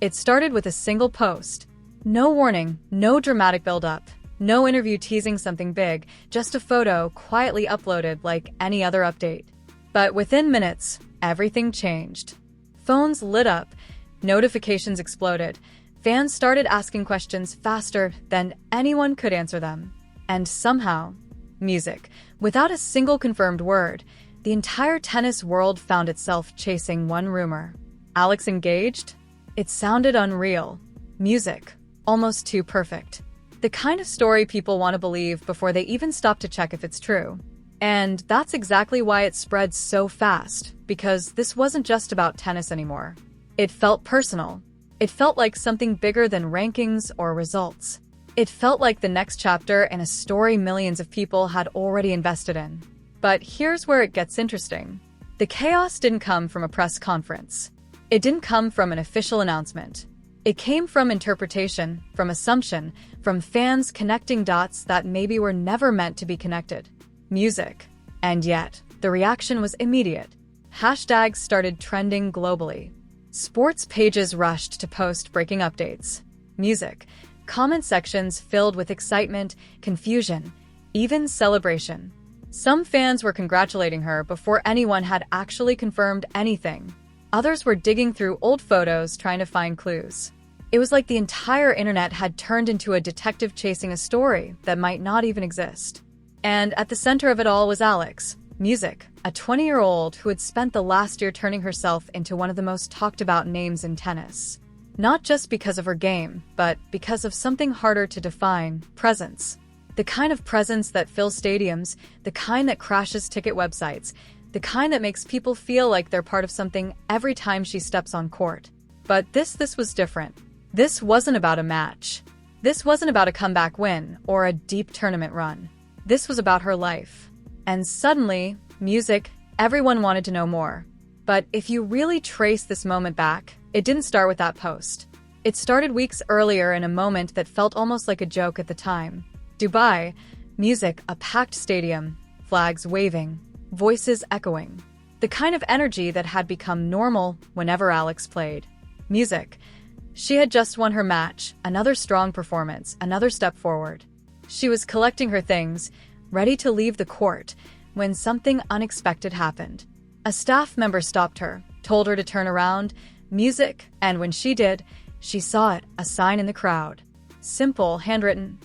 It started with a single post. No warning, no dramatic build-up, no interview teasing something big, just a photo quietly uploaded like any other update. But within minutes, everything changed. Phones lit up, notifications exploded, fans started asking questions faster than anyone could answer them. And somehow, music. Without a single confirmed word, the entire tennis world found itself chasing one rumor. Alex engaged? It sounded unreal. Music. Almost too perfect. The kind of story people want to believe before they even stop to check if it's true. And that's exactly why it spread so fast, because this wasn't just about tennis anymore. It felt personal. It felt like something bigger than rankings or results. It felt like the next chapter in a story millions of people had already invested in. But here's where it gets interesting. The chaos didn't come from a press conference. It didn't come from an official announcement. It came from interpretation, from assumption, from fans connecting dots that maybe were never meant to be connected. Music. And yet, the reaction was immediate. Hashtags started trending globally. Sports pages rushed to post breaking updates. Music. Comment sections filled with excitement, confusion, even celebration. Some fans were congratulating her before anyone had actually confirmed anything. Others were digging through old photos trying to find clues. It was like the entire internet had turned into a detective chasing a story that might not even exist. And at the center of it all was Alex, Music, a 20-year-old who had spent the last year turning herself into one of the most talked about names in tennis. Not just because of her game, but because of something harder to define, presence. The kind of presence that fills stadiums, the kind that crashes ticket websites, the kind that makes people feel like they're part of something every time she steps on court. But this was different. This wasn't about a match. This wasn't about a comeback win or a deep tournament run. This was about her life. And suddenly, Music, everyone wanted to know more. But if you really trace this moment back, it didn't start with that post. It started weeks earlier in a moment that felt almost like a joke at the time. Dubai, Music, a packed stadium, flags waving, voices echoing. The kind of energy that had become normal whenever Alex played. Music. She had just won her match, another strong performance, another step forward. She was collecting her things, ready to leave the court, when something unexpected happened. A staff member stopped her, told her to turn around, Music, and when she did, she saw it, a sign in the crowd. Simple, handwritten,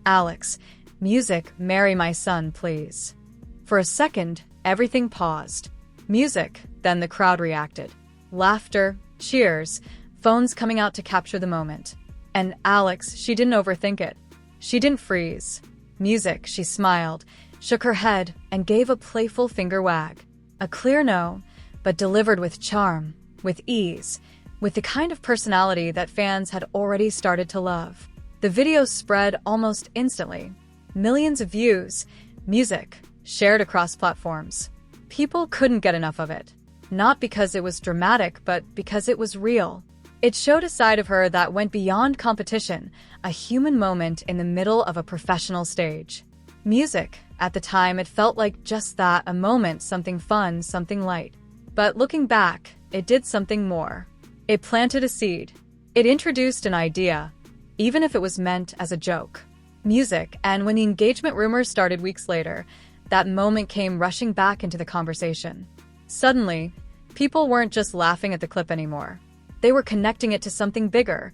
Alex, Music, marry my son, please. For a second, everything paused. Music, then the crowd reacted. Laughter, cheers, phones coming out to capture the moment. And Alex, she didn't overthink it. She didn't freeze. Music, she smiled, shook her head, and gave a playful finger wag. A clear no, but delivered with charm, with ease, with the kind of personality that fans had already started to love. The video spread almost instantly. Millions of views. Music, shared across platforms. People couldn't get enough of it. Not because it was dramatic, but because it was real. It showed a side of her that went beyond competition, a human moment in the middle of a professional stage. Music, at the time it felt like just that, a moment, something fun, something light. But looking back, it did something more. It planted a seed. It introduced an idea, even if it was meant as a joke. Music, and when the engagement rumors started weeks later, that moment came rushing back into the conversation. Suddenly, people weren't just laughing at the clip anymore. They were connecting it to something bigger,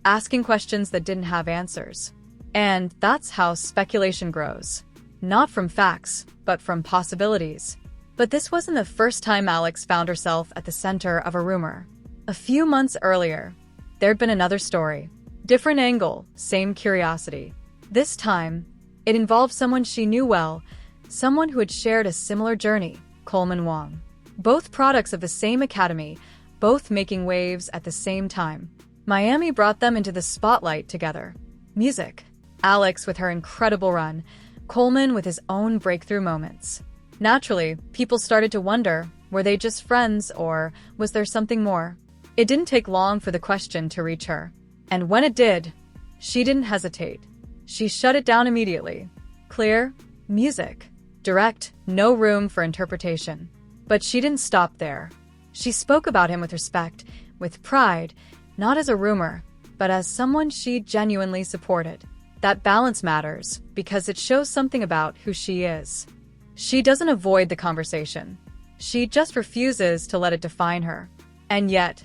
asking questions that didn't have answers. And that's how speculation grows. Not from facts, but from possibilities. But this wasn't the first time Alex found herself at the center of a rumor. A few months earlier, there'd been another story. Different angle, same curiosity. This time, it involved someone she knew well, someone who had shared a similar journey, Coleman Wong. Both products of the same academy, both making waves at the same time. Miami brought them into the spotlight together. Music. Alex with her incredible run, Coleman with his own breakthrough moments. Naturally, people started to wonder, were they just friends or was there something more? It didn't take long for the question to reach her. And when it did, she didn't hesitate. She shut it down immediately. Clear, music, direct, no room for interpretation. But she didn't stop there. She spoke about him with respect, with pride, not as a rumor, but as someone she genuinely supported. That balance matters because it shows something about who she is. She doesn't avoid the conversation. She just refuses to let it define her. And yet,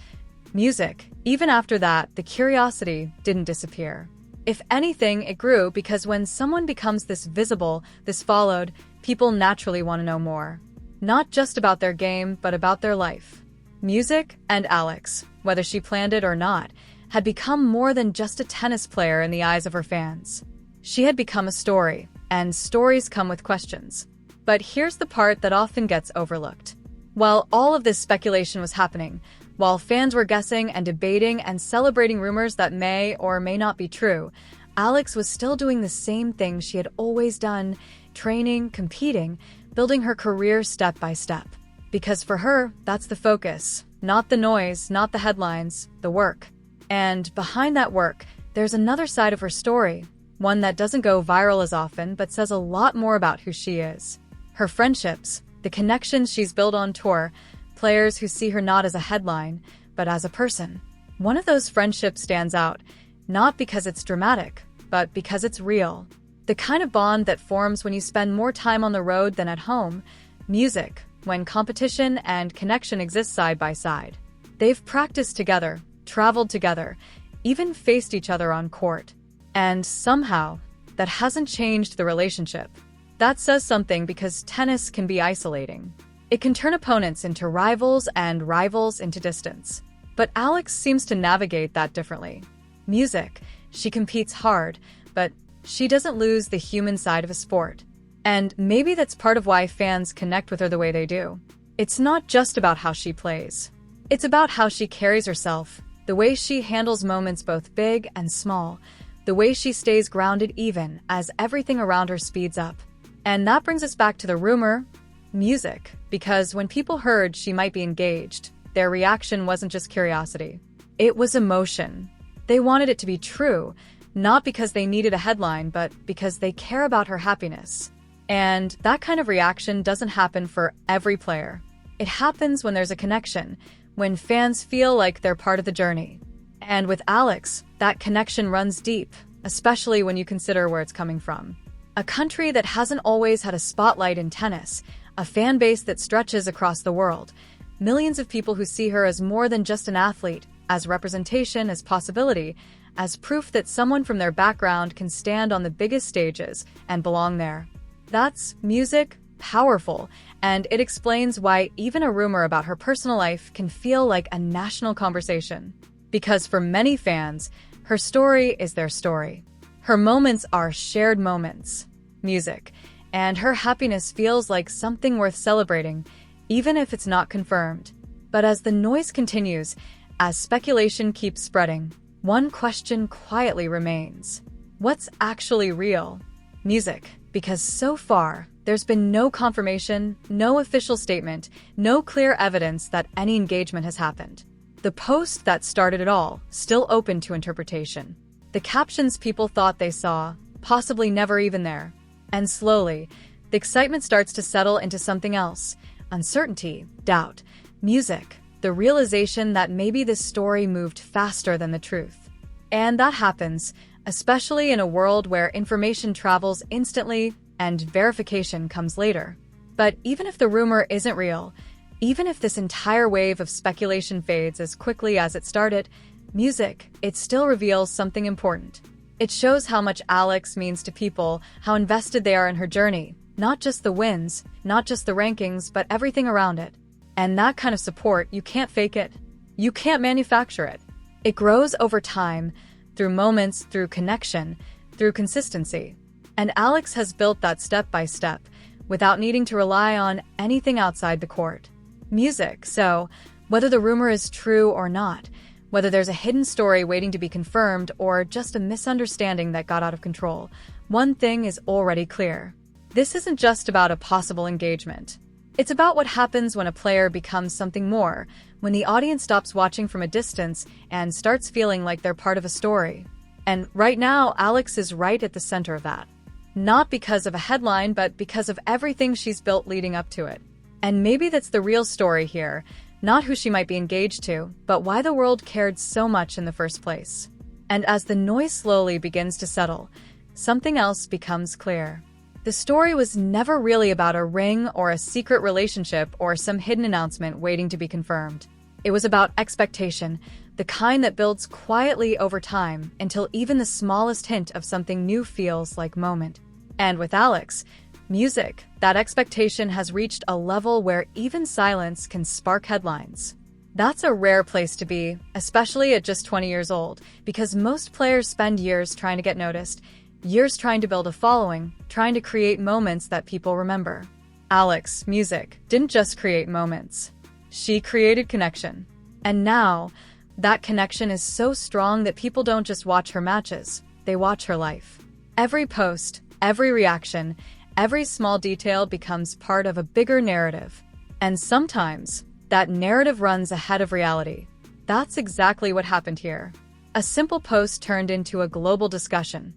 music, even after that, the curiosity didn't disappear. If anything, it grew because when someone becomes this visible, this followed, people naturally want to know more. Not just about their game, but about their life. Music and Alex, whether she planned it or not, had become more than just a tennis player in the eyes of her fans. She had become a story, and stories come with questions. But here's the part that often gets overlooked. While all of this speculation was happening, while fans were guessing and debating and celebrating rumors that may or may not be true, Alex was still doing the same thing she had always done, training, competing, building her career step by step. Because for her, that's the focus. Not the noise, not the headlines, the work. And behind that work, there's another side of her story, one that doesn't go viral as often but says a lot more about who she is. Her friendships, the connections she's built on tour, players who see her not as a headline, but as a person. One of those friendships stands out, not because it's dramatic, but because it's real. The kind of bond that forms when you spend more time on the road than at home. Music, when competition and connection exist side by side. They've practiced together, traveled together, even faced each other on court. And somehow, that hasn't changed the relationship. That says something because tennis can be isolating. It can turn opponents into rivals and rivals into distance. But Alex seems to navigate that differently. Music, she competes hard, but she doesn't lose the human side of a sport. And maybe that's part of why fans connect with her the way they do. It's not just about how she plays. It's about how she carries herself, the way she handles moments both big and small, the way she stays grounded even as everything around her speeds up. And that brings us back to the rumor, music, because when people heard she might be engaged, their reaction wasn't just curiosity. It was emotion. They wanted it to be true, not because they needed a headline, but because they care about her happiness. And that kind of reaction doesn't happen for every player. It happens when there's a connection, when fans feel like they're part of the journey. And with Alex, that connection runs deep, especially when you consider where it's coming from. A country that hasn't always had a spotlight in tennis, a fan base that stretches across the world, millions of people who see her as more than just an athlete, as representation, as possibility, as proof that someone from their background can stand on the biggest stages and belong there. That's music, powerful, and it explains why even a rumor about her personal life can feel like a national conversation. Because for many fans, her story is their story. Her moments are shared moments. Music. And her happiness feels like something worth celebrating, even if it's not confirmed. But as the noise continues, as speculation keeps spreading, one question quietly remains. What's actually real? Music. Because so far, there's been no confirmation, no official statement, no clear evidence that any engagement has happened. The post that started it all, still open to interpretation. The captions people thought they saw, possibly never even there. And slowly, the excitement starts to settle into something else. Uncertainty, doubt, music, the realization that maybe this story moved faster than the truth. And that happens, especially in a world where information travels instantly and verification comes later. But even if the rumor isn't real, even if this entire wave of speculation fades as quickly as it started, music, it still reveals something important. It shows how much Alex means to people, how invested they are in her journey, not just the wins, not just the rankings, but everything around it. And that kind of support, you can't fake it. You can't manufacture it. It grows over time, through moments, through connection, through consistency. And Alex has built that step by step, without needing to rely on anything outside the court. Music, so whether the rumor is true or not, whether there's a hidden story waiting to be confirmed or just a misunderstanding that got out of control, one thing is already clear. This isn't just about a possible engagement. It's about what happens when a player becomes something more, when the audience stops watching from a distance and starts feeling like they're part of a story. And right now, Alex is right at the center of that. Not because of a headline, but because of everything she's built leading up to it. And maybe that's the real story here. Not who she might be engaged to, but why the world cared so much in the first place. And as the noise slowly begins to settle, something else becomes clear. The story was never really about a ring or a secret relationship or some hidden announcement waiting to be confirmed. It was about expectation, the kind that builds quietly over time until even the smallest hint of something new feels like moment. And with Alex, music, that expectation has reached a level where even silence can spark headlines. That's a rare place to be, especially at just 20 years old, because most players spend years trying to get noticed, years trying to build a following, trying to create moments that people remember. Alex, music, didn't just create moments. She created connection. And now, that connection is so strong that people don't just watch her matches, they watch her life. Every post, every reaction, every small detail becomes part of a bigger narrative. And sometimes, that narrative runs ahead of reality. That's exactly what happened here. A simple post turned into a global discussion.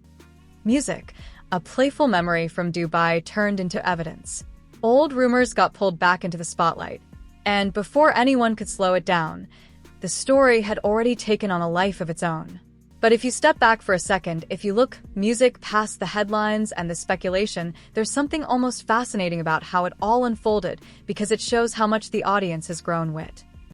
Music, a playful memory from Dubai, turned into evidence. Old rumors got pulled back into the spotlight. And before anyone could slow it down, the story had already taken on a life of its own. But if you step back for a second, if you look music past the headlines and the speculation, there's something almost fascinating about how it all unfolded, because it shows how much the audience has grown with.